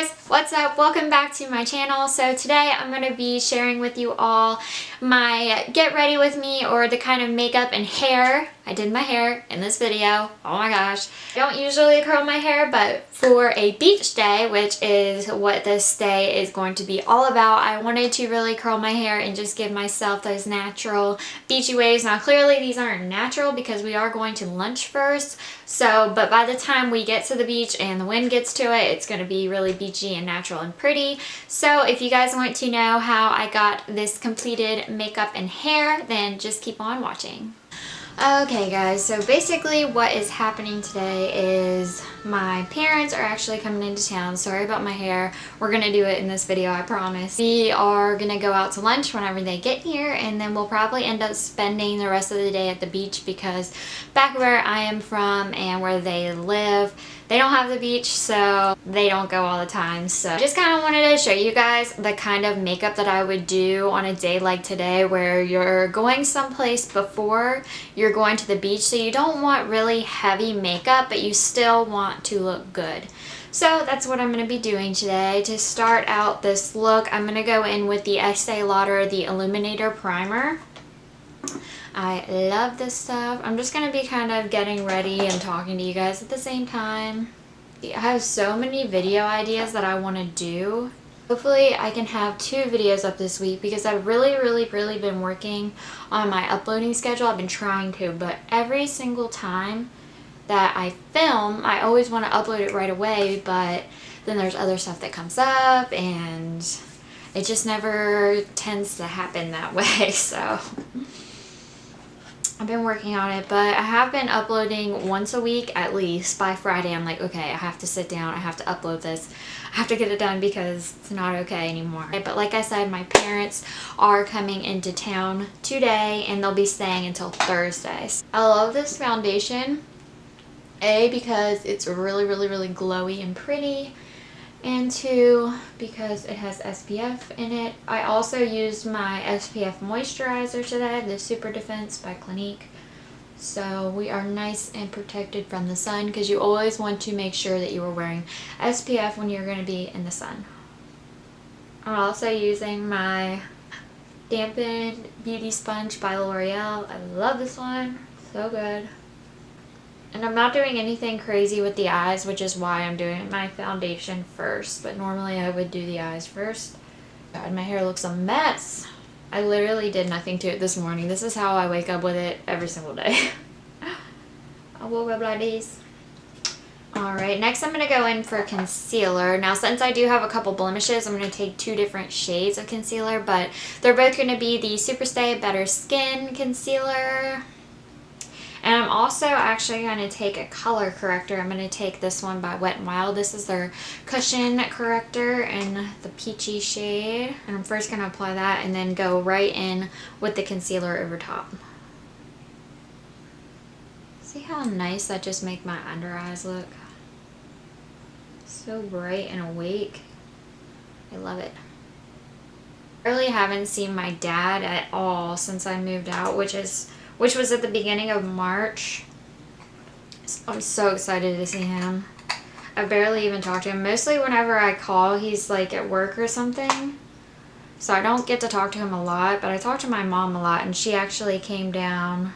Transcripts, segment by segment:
guys, what's up? Welcome back to my channel. So today I'm going to be sharing with you all my get ready with me, or the kind of makeup and hair. I did my hair in this video. Oh my gosh. I don't usually curl my hair, but for a beach day, which is what this day is going to be all about, I wanted to really curl my hair and just give myself those natural beachy waves. Now clearly these aren't natural because we are going to lunch first. But by the time we get to the beach and the wind gets to it, it's going to be really beachy and natural and pretty. So if you guys want to know how I got this completed makeup and hair, then just keep on watching. Okay guys, so basically what is happening today is my parents are actually coming into town. Sorry about my hair. We're gonna do it in this video, I promise. We are gonna go out to lunch whenever they get here, and then we'll probably end up spending the rest of the day at the beach because back where I am from and where they live, they don't have the beach, so they don't go all the time. So just kind of wanted to show you guys the kind of makeup that I would do on a day like today, where you're going someplace before you're going to the beach, so you don't want really heavy makeup, but you still want to look good. So that's what I'm going to be doing today. To start out this look, I'm going to go in with the Estee Lauder The Illuminator Primer. I love this stuff. I'm just going to be kind of getting ready and talking to you guys at the same time. I have so many video ideas that I want to do. Hopefully I can have 2 videos up this week because I've really been working on my uploading schedule. I've been trying to, but every single time that I film, I always want to upload it right away, but then there's other stuff that comes up and it just never tends to happen that way. So I've been working on it, but I have been uploading once a week at least. By Friday I'm like, okay, I have to sit down, I have to upload this, I have to get it done because it's not okay anymore. But like I said, my parents are coming into town today and they'll be staying until Thursday. I love this foundation, A, because it's really glowy and pretty, and 2, because it has SPF in it. I also used my SPF moisturizer today, the Super Defense by Clinique. So we are nice and protected from the sun, because you always want to make sure that you are wearing SPF when you're going to be in the sun. I'm also using my Dampened Beauty Sponge by L'Oreal. I love this one. So good. And I'm not doing anything crazy with the eyes, which is why I'm doing my foundation first. But normally I would do the eyes first. God, my hair looks a mess. I literally did nothing to it this morning. This is how I wake up with it every single day. I woke up like this. Alright, next I'm going to go in for concealer. Now since I do have a couple blemishes, I'm going to take 2 different shades of concealer. But they're both going to be the Superstay Better Skin Concealer. And I'm also actually going to take a color corrector. I'm going to take this one by Wet n Wild. This is their cushion corrector in the peachy shade. And I'm first going to apply that and then go right in with the concealer over top. See how nice that just makes my under eyes look? So bright and awake. I love it. I really haven't seen my dad at all since I moved out, which was at the beginning of March. I'm so excited to see him. I barely even talk to him. Mostly whenever I call, he's like at work or something. So I don't get to talk to him a lot, but I talk to my mom a lot, and she actually came down.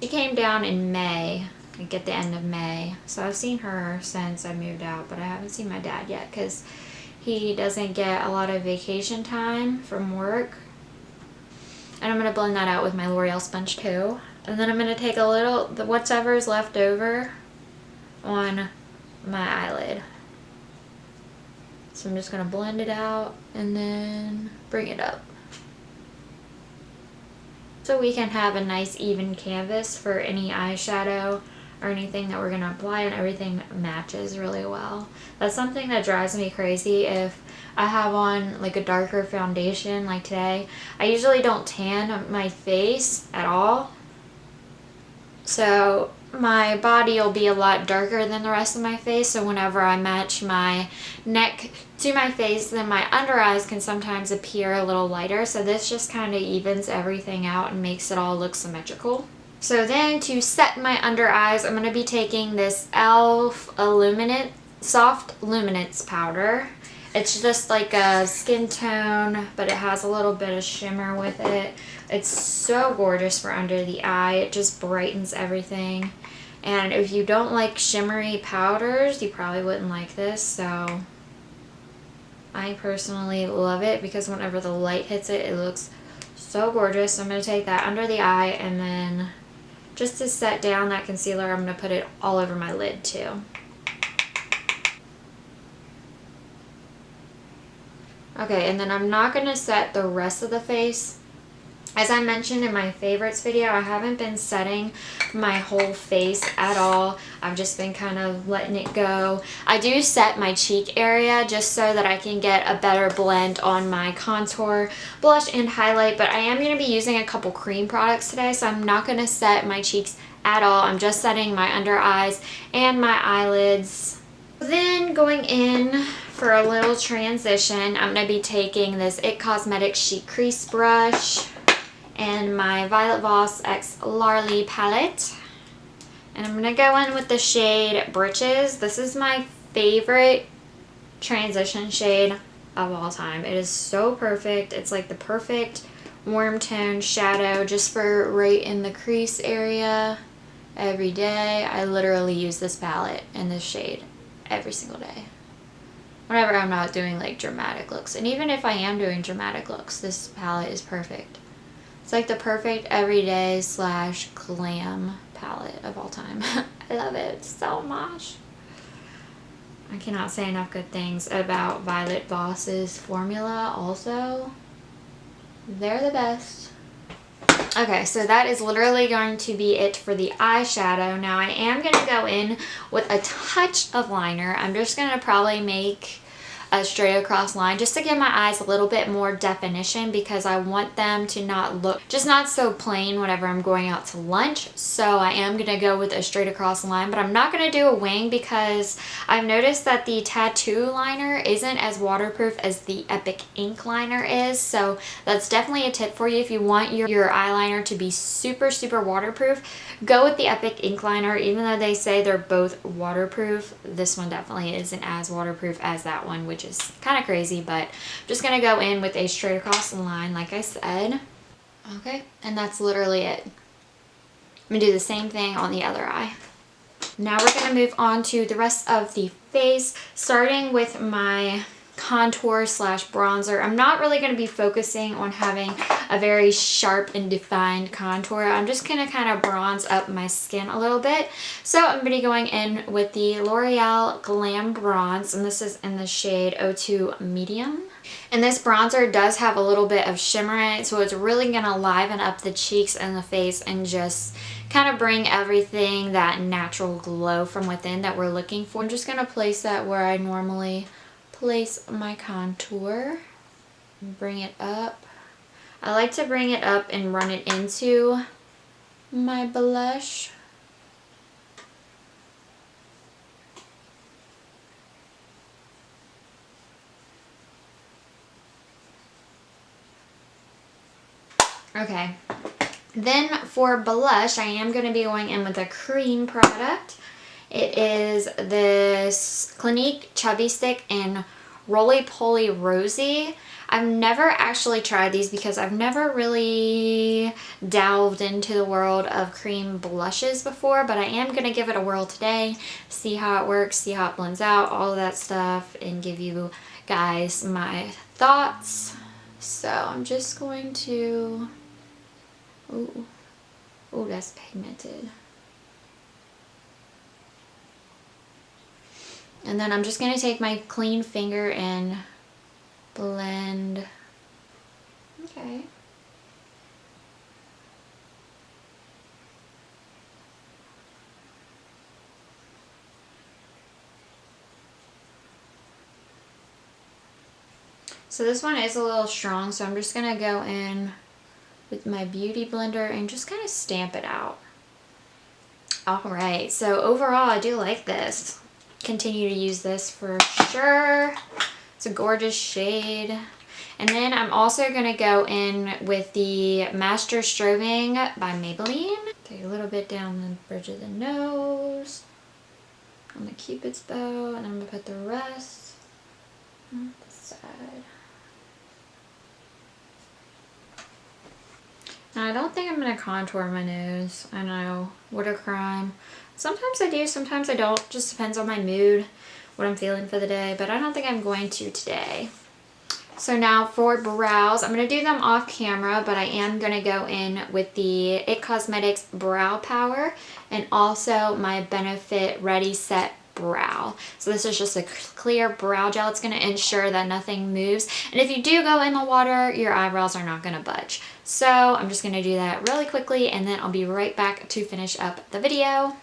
She came down in May, like at the end of May. So I've seen her since I moved out, but I haven't seen my dad yet because he doesn't get a lot of vacation time from work. And I'm going to blend that out with my L'Oreal sponge too. And then I'm going to take a little, whatever is left over on my eyelid. So I'm just going to blend it out and then bring it up. So we can have a nice even canvas for any eyeshadow or anything that we're going to apply, and everything matches really well. That's something that drives me crazy if I have on like a darker foundation like today. I usually don't tan my face at all. So my body will be a lot darker than the rest of my face, so whenever I match my neck to my face, then my under eyes can sometimes appear a little lighter. So this just kind of evens everything out and makes it all look symmetrical. So then to set my under eyes, I'm going to be taking this e.l.f. Soft Luminance powder. It's just like a skin tone, but it has a little bit of shimmer with it. It's so gorgeous for under the eye. It just brightens everything. And if you don't like shimmery powders, you probably wouldn't like this. So I personally love it because whenever the light hits it, it looks so gorgeous. So I'm going to take that under the eye, and then just to set down that concealer, I'm going to put it all over my lid too. Okay, and then I'm not going to set the rest of the face. As I mentioned in my favorites video, I haven't been setting my whole face at all. I've just been kind of letting it go. I do set my cheek area just so that I can get a better blend on my contour, blush, and highlight, but I am going to be using a couple cream products today, so I'm not going to set my cheeks at all. I'm just setting my under eyes and my eyelids. Then going in for a little transition, I'm going to be taking this IT Cosmetics Sheet Crease Brush and my Violet Voss X Larlie palette. And I'm going to go in with the shade Britches. This is my favorite transition shade of all time. It is so perfect. It's like the perfect warm tone shadow just for right in the crease area every day. I literally use this palette and this shade every single day whenever I'm not doing like dramatic looks. And even if I am doing dramatic looks, this palette is perfect. It's like the perfect everyday / glam palette of all time. I love it so much. I cannot say enough good things about Violet Voss's formula also. They're the best. Okay, so that is literally going to be it for the eyeshadow. Now I am going to go in with a touch of liner. I'm just going to probably make a straight across line just to give my eyes a little bit more definition, because I want them to not look just not so plain whenever I'm going out to lunch. So I am going to go with a straight across line, but I'm not going to do a wing because I've noticed that the tattoo liner isn't as waterproof as the Epic ink liner is. So that's definitely a tip for you. If you want your eyeliner to be super waterproof, go with the Epic ink liner. Even though they say they're both waterproof, this one definitely isn't as waterproof as that one, which is kind of crazy. But I'm just gonna go in with a straight across the line like I said. Okay, and that's literally it. I'm gonna do the same thing on the other eye. Now we're gonna move on to the rest of the face, starting with my contour / bronzer. I'm not really going to be focusing on having a very sharp and defined contour. I'm just going to kind of bronze up my skin a little bit. So I'm going to be going in with the L'Oreal Glam Bronze, and this is in the shade 02 Medium. And this bronzer does have a little bit of shimmer in it, so it's really going to liven up the cheeks and the face and just kind of bring everything, that natural glow from within that we're looking for. I'm just going to place that where I normally place my contour and bring it up. I like to bring it up and run it into my blush. Okay, then for blush, I am going to be going in with a cream product. It is this Clinique Chubby Stick in Roly Poly Rosy. I've never actually tried these because I've never really delved into the world of cream blushes before, but I am going to give it a whirl today, see how it works, see how it blends out, all of that stuff, and give you guys my thoughts. So I'm just going to... Ooh, that's pigmented. And then I'm just going to take my clean finger and blend. Okay. So this one is a little strong, so I'm just going to go in with my beauty blender and just kind of stamp it out. Alright, so overall I do like this. Continue to use this for sure. It's a gorgeous shade. And then I'm also going to go in with the Master Strobing by Maybelline. Take a little bit down the bridge of the nose, on the Cupid's bow, and I'm going to put the rest on side. Now, I don't think I'm going to contour my nose. I know, what a crime. Sometimes I do, sometimes I don't. Just depends on my mood, what I'm feeling for the day. But I don't think I'm going to today. So now for brows, I'm going to do them off camera, but I am going to go in with the IT Cosmetics Brow Power and also my Benefit Ready Set Brow. So this is just a clear brow gel. It's going to ensure that nothing moves. And if you do go in the water, your eyebrows are not going to budge. So I'm just going to do that really quickly and then I'll be right back to finish up the video.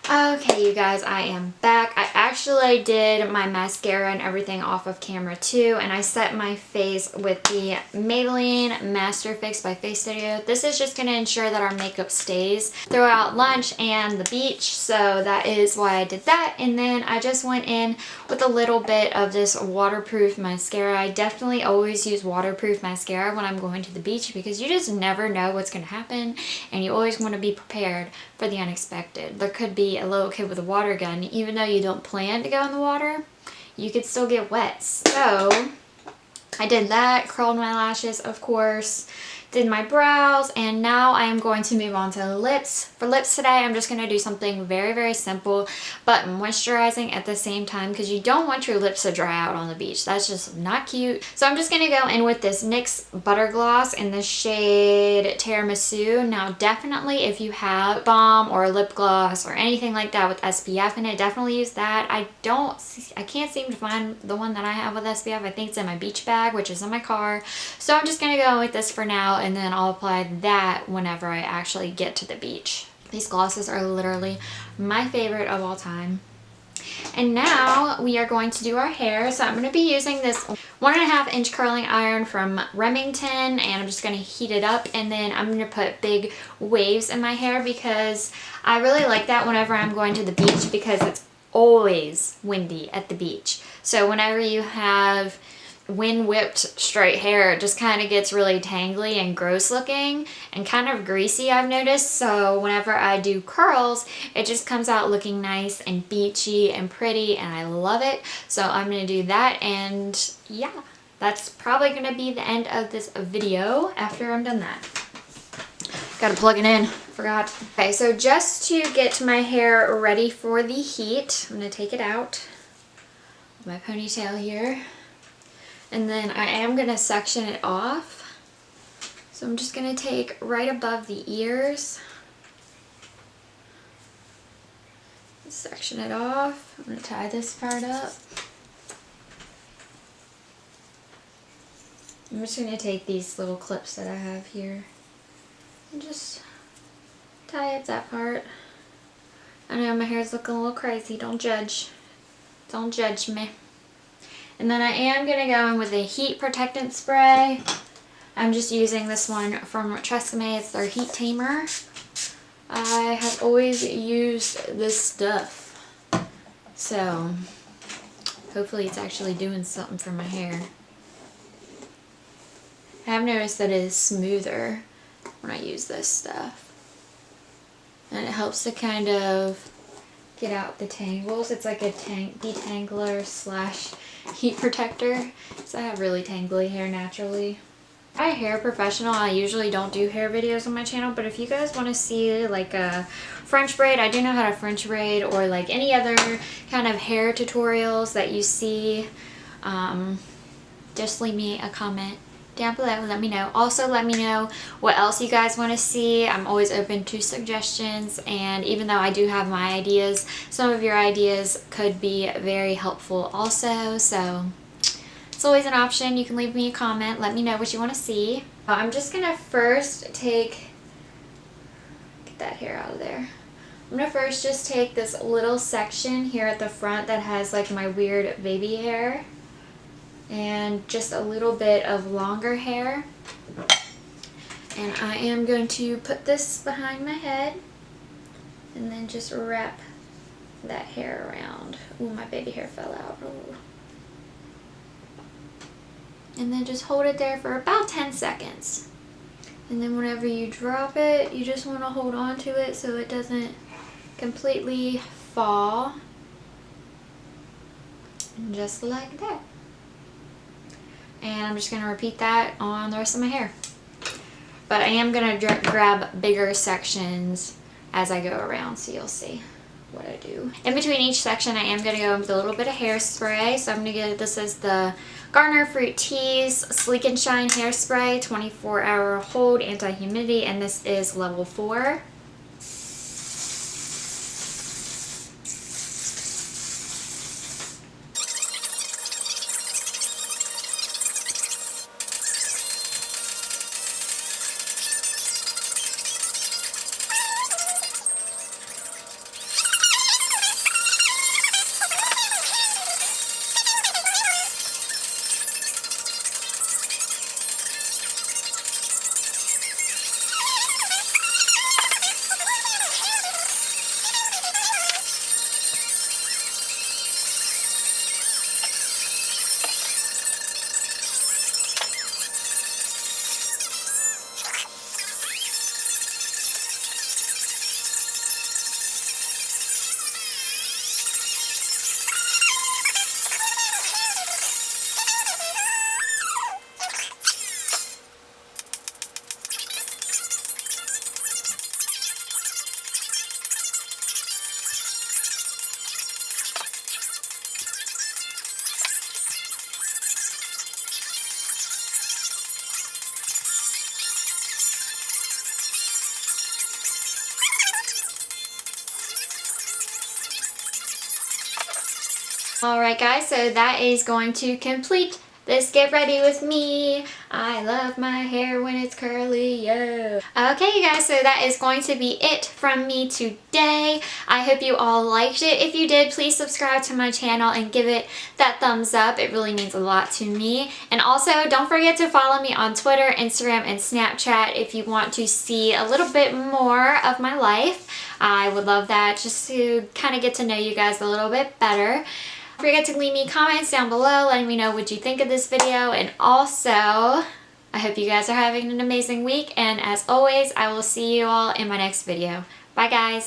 Okay, you guys, I am back. I actually did my mascara and everything off of camera too, and I set my face with the Maybelline Master Fix by Face Studio. This is just going to ensure that our makeup stays throughout lunch and the beach, so that is why I did that. And then I just went in with a little bit of this waterproof mascara. I definitely always use waterproof mascara when I'm going to the beach because you just never know what's going to happen, and you always want to be prepared for the unexpected. There could be a little kid with a water gun. Even though you don't plan to go in the water, you could still get wet. So I did that, curled my lashes, of course, did my brows, and now I am going to move on to lips. For lips today, I'm just going to do something very, very simple, but moisturizing at the same time because you don't want your lips to dry out on the beach. That's just not cute. So I'm just going to go in with this NYX Butter Gloss in the shade Tiramisu. Now, definitely if you have balm or lip gloss or anything like that with SPF in it, definitely use that. I can't seem to find the one that I have with SPF. I think it's in my beach bag, which is in my car. So I'm just going to go with this for now, and then I'll apply that whenever I actually get to the beach. These glosses are literally my favorite of all time. And now we are going to do our hair. So I'm going to be using this 1.5 inch curling iron from Remington, and I'm just going to heat it up, and then I'm going to put big waves in my hair because I really like that whenever I'm going to the beach because it's always windy at the beach. So whenever you have wind whipped straight hair, it just kind of gets really tangly and gross looking and kind of greasy, I've noticed. So whenever I do curls, it just comes out looking nice and beachy and pretty, and I love it. So I'm going to do that, and yeah, that's probably going to be the end of this video after I'm done that. Gotta plug it in, forgot. Okay, so just to get my hair ready for the heat, I'm going to take it out with my ponytail here. And then I am going to section it off. So I'm just going to take right above the ears. Section it off. I'm going to tie this part up. I'm just going to take these little clips that I have here and just tie up that part. I know my hair's looking a little crazy. Don't judge. Don't judge me. And then I am going to go in with a heat protectant spray. I'm just using this one from Tresemme. It's their heat tamer. I have always used this stuff, so hopefully it's actually doing something for my hair. I have noticed that it is smoother when I use this stuff, and it helps to kind of get out the tangles. It's like a detangler slash heat protector, so I have really tangly hair naturally. I'm a hair professional. I usually don't do hair videos on my channel, but if you guys want to see like a French braid, I do know how to French braid, or like any other kind of hair tutorials that you see, just leave me a comment down below and let me know. Also, let me know what else you guys want to see. I'm always open to suggestions, and even though I do have my ideas, some of your ideas could be very helpful also, so it's always an option. You can leave me a comment, let me know what you want to see. I'm just gonna first get that hair out of there. I'm gonna first just take this little section here at the front that has like my weird baby hair, and just a little bit of longer hair, and I am going to put this behind my head and then just wrap that hair around. Ooh, my baby hair fell out. Ooh. And then just hold it there for about 10 seconds, and then whenever you drop it, you just want to hold on to it so it doesn't completely fall, and just like that. And I'm just going to repeat that on the rest of my hair. But I am going to grab bigger sections as I go around, so you'll see what I do. In between each section, I am going to go with a little bit of hairspray. So I'm going to get, this is the Garner Fruit Teas Sleek and Shine Hairspray, 24-hour hold, anti-humidity, and this is level 4. Alright guys, so that is going to complete this Get Ready With Me. I love my hair when it's curly, yo. Okay you guys, so that is going to be it from me today. I hope you all liked it. If you did, please subscribe to my channel and give it that thumbs up. It really means a lot to me. And also, don't forget to follow me on Twitter, Instagram, and Snapchat if you want to see a little bit more of my life. I would love that, just to kind of get to know you guys a little bit better. Don't forget to leave me comments down below letting me know what you think of this video, and also I hope you guys are having an amazing week, and as always I will see you all in my next video. Bye guys!